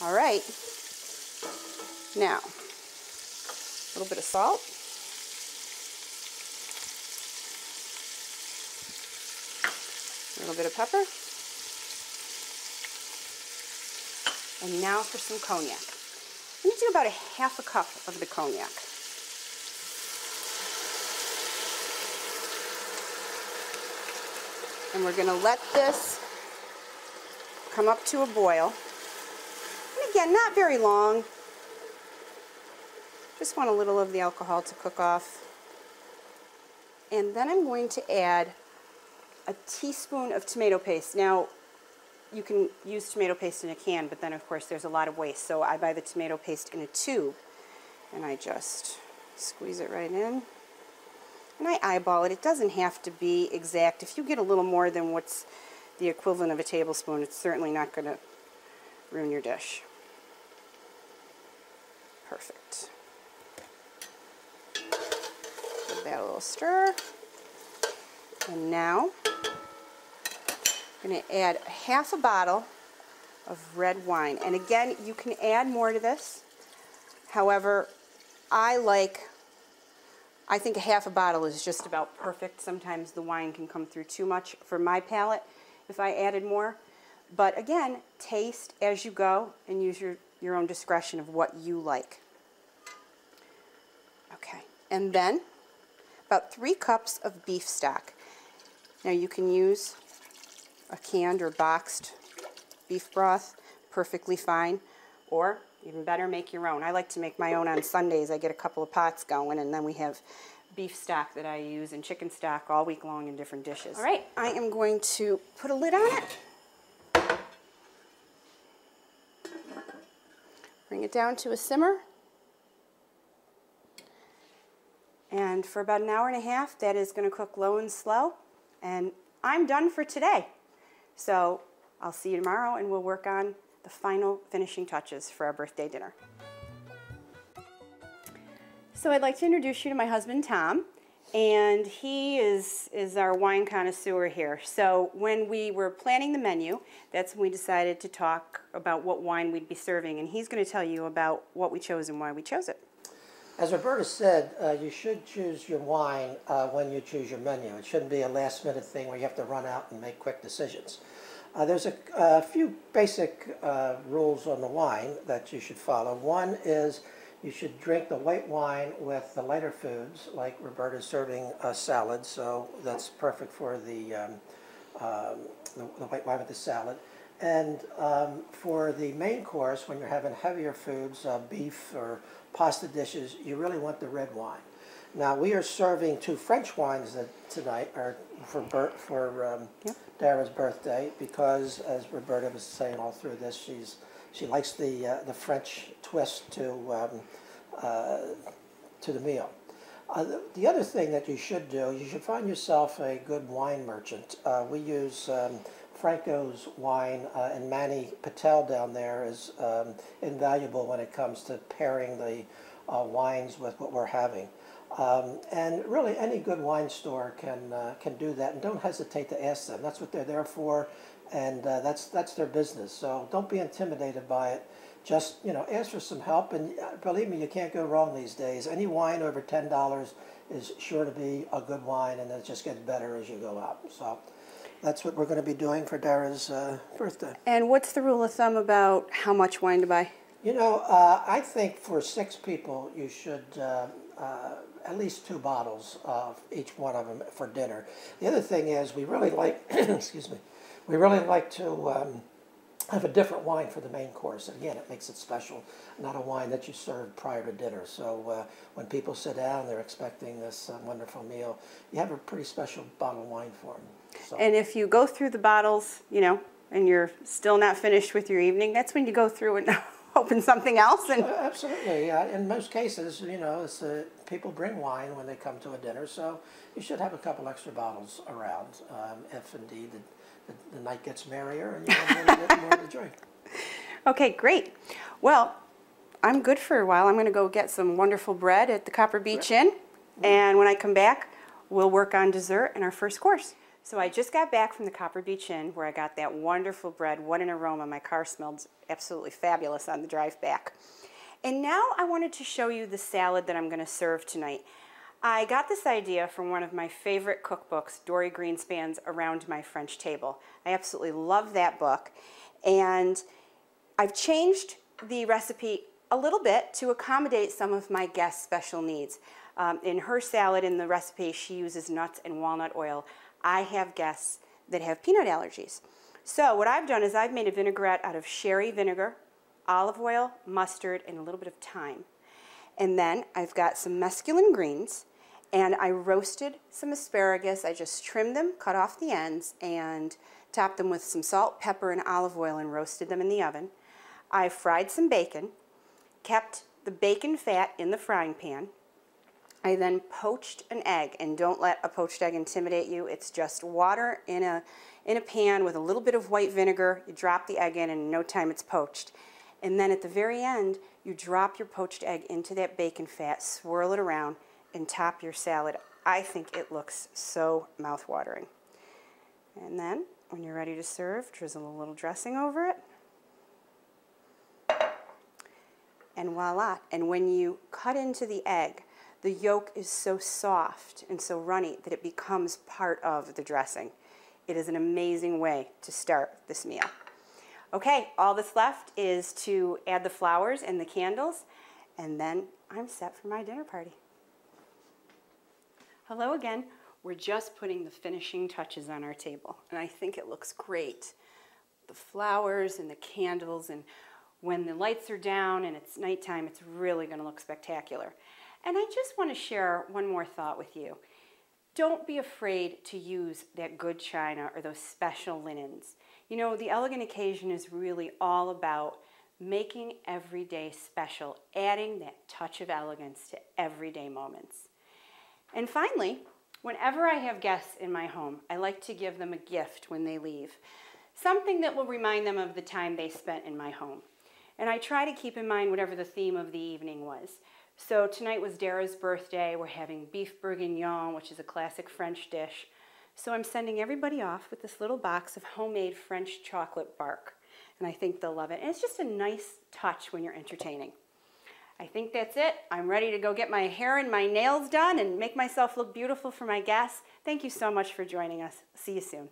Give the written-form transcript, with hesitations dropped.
All right. Now, a little bit of salt. A little bit of pepper. And now for some cognac. I'm going to do about a half a cup of the cognac. And we're going to let this come up to a boil. And again, not very long. Just want a little of the alcohol to cook off. And then I'm going to add a teaspoon of tomato paste. Now, you can use tomato paste in a can, but then of course there's a lot of waste. So I buy the tomato paste in a tube, and I just squeeze it right in. And I eyeball it. It doesn't have to be exact. If you get a little more than what's the equivalent of a tablespoon, it's certainly not going to ruin your dish. Perfect. Give that a little stir. And now I'm going to add half a bottle of red wine. And again, you can add more to this. However, I think a half a bottle is just about perfect. Sometimes the wine can come through too much for my palate if I added more. But again, taste as you go and use your own discretion of what you like. Okay, and then about 3 cups of beef stock. Now you can use a canned or boxed beef broth, perfectly fine, or even better, make your own. I like to make my own on Sundays. I get a couple of pots going, and then we have beef stock that I use and chicken stock all week long in different dishes. All right, I am going to put a lid on it. Bring it down to a simmer. And for about an hour and a half, that is going to cook low and slow. And I'm done for today. So I'll see you tomorrow, and we'll work on the final finishing touches for our birthday dinner. So I'd like to introduce you to my husband, Tom, and he is our wine connoisseur here. So when we were planning the menu, that's when we decided to talk about what wine we'd be serving, and he's going to tell you about what we chose and why we chose it. As Roberta said, you should choose your wine when you choose your menu. It shouldn't be a last-minute thing where you have to run out and make quick decisions. There's a few basic rules on the wine that you should follow. One is you should drink the white wine with the lighter foods, like Roberta's serving a salad, so that's perfect for the white wine with the salad. And for the main course, when you're having heavier foods, beef or pasta dishes, you really want the red wine. Now, we are serving 2 French wines tonight for Dara's birthday, because, as Roberta was saying all through this, she likes the French twist to the meal. The other thing that you should do, you should find yourself a good wine merchant. We use Franco's wine, and Manny Patel down there is invaluable when it comes to pairing the wines with what we're having. And really, any good wine store can do that, and don't hesitate to ask them. That's what they're there for, and that's their business. So don't be intimidated by it. Just ask for some help, and believe me, you can't go wrong these days. Any wine over $10 is sure to be a good wine, and it just gets better as you go out. So that's what we're going to be doing for Dara's birthday. And what's the rule of thumb about how much wine to buy? I think for 6 people, you should at least 2 bottles of each one of them for dinner. The other thing is, we really like, excuse me, we really like to have a different wine for the main course. And again, it makes it special, not a wine that you serve prior to dinner. So when people sit down, they're expecting this wonderful meal, you have a pretty special bottle of wine for them. So. And if you go through the bottles, and you're still not finished with your evening, that's when you go through and open something else. And absolutely, in most cases, it's, people bring wine when they come to a dinner, so you should have a couple extra bottles around, if indeed the night gets merrier and you have a little bit more to drink. Okay, great. Well, I'm good for a while. I'm going to go get some wonderful bread at the Copper Beech Inn, and when I come back, we'll work on dessert and our first course. So I just got back from the Copper Beach Inn where I got that wonderful bread. What an aroma. My car smelled absolutely fabulous on the drive back. And now I wanted to show you the salad that I'm going to serve tonight. I got this idea from one of my favorite cookbooks, Dory Greenspan's Around My French Table. I absolutely love that book. And I've changed the recipe a little bit to accommodate some of my guests' special needs. In her salad, in the recipe, she uses nuts and walnut oil. I have guests that have peanut allergies. So what I've done is I've made a vinaigrette out of sherry vinegar, olive oil, mustard, and a little bit of thyme. And then I've got some mesclun greens, and I roasted some asparagus. I just trimmed them, cut off the ends, and topped them with some salt, pepper, and olive oil and roasted them in the oven. I fried some bacon, kept the bacon fat in the frying pan. I then poached an egg, and don't let a poached egg intimidate you. It's just water in a pan with a little bit of white vinegar. You drop the egg in, and in no time it's poached. And then at the very end, you drop your poached egg into that bacon fat, swirl it around, and top your salad. I think it looks so mouth-watering. And then, when you're ready to serve, drizzle a little dressing over it. And voila. And when you cut into the egg, the yolk is so soft and so runny that it becomes part of the dressing. It is an amazing way to start this meal. Okay, all that's left is to add the flowers and the candles, and then I'm set for my dinner party. Hello again. We're just putting the finishing touches on our table, and I think it looks great. The flowers and the candles, and when the lights are down and it's nighttime, it's really going to look spectacular. And I just want to share one more thought with you. Don't be afraid to use that good china or those special linens. You know, the elegant occasion is really all about making every day special, adding that touch of elegance to everyday moments. And finally, whenever I have guests in my home, I like to give them a gift when they leave. Something that will remind them of the time they spent in my home. And I try to keep in mind whatever the theme of the evening was. So tonight was Dara's birthday. We're having beef bourguignon, which is a classic French dish. So I'm sending everybody off with this little box of homemade French chocolate bark. And I think they'll love it. And it's just a nice touch when you're entertaining. I think that's it. I'm ready to go get my hair and my nails done and make myself look beautiful for my guests. Thank you so much for joining us. See you soon.